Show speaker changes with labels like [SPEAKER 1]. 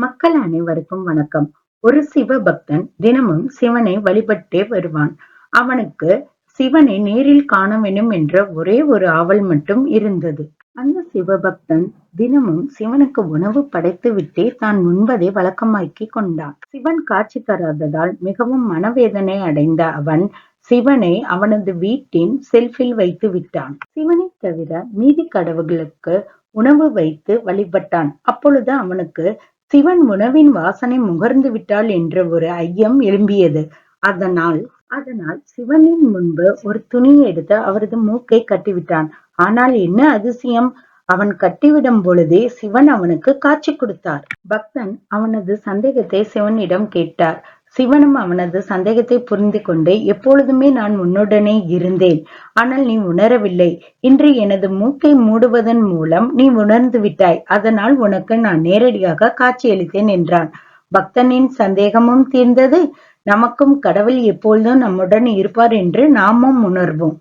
[SPEAKER 1] மக்கள் அனைவருக்கும் வணக்கம். ஒரு சிவபக்தன் தினமும் சிவனை வழிபட்டே வருவான். அவனுக்கு சிவனை நேரில் காண வேண்டும் என்ற ஒரே ஒரு ஆவல் மட்டும் இருந்தது. அந்த சிவபக்தன் தினமும் சிவனுக்கு உணவு படைத்து விட்டே தான் உண்பதை வழக்கமாக்கிக் கொண்டான். சிவன் காட்சி தராததால் மிகவும் மனவேதனை அடைந்த அவன் சிவனை அவனது வீட்டின் செல்ஃபில் வைத்து விட்டான். சிவனை தவிர மீதி கடவுள்களுக்கு உணவு வைத்து வழிபட்டான். அப்பொழுது அவனுக்கு சிவன் உணவின் வாசனை முகர்ந்து விட்டாள் என்ற ஒரு ஐயம் எழும்பியது. அதனால் அதனால் சிவனின் முன்பு ஒரு துணியை எடுத்து அவரது மூக்கை கட்டிவிட்டான். ஆனால் என்ன அதிசயம்! அவன் கட்டிவிடும் பொழுதே சிவன் அவனுக்கு காட்சி கொடுத்தார். பக்தன் அவனது சந்தேகத்தை சிவனிடம் கேட்டார். சிவனும் அவனது சந்தேகத்தை புரிந்து கொண்டு, எப்பொழுதுமே நான் உன்னுடனே இருந்தேன், ஆனால் நீ உணரவில்லை. இன்று எனது மூக்கை மூடுவதன் மூலம் நீ உணர்ந்து விட்டாய். அதனால் உனக்கு நான் நேரடியாக காட்சியளித்தேன் என்றான். பக்தனின் சந்தேகமும் தீர்ந்தது. நமக்கும் கடவுள் எப்பொழுதும் நம்முடன் இருப்பார் என்று நாமும் உணர்வோம்.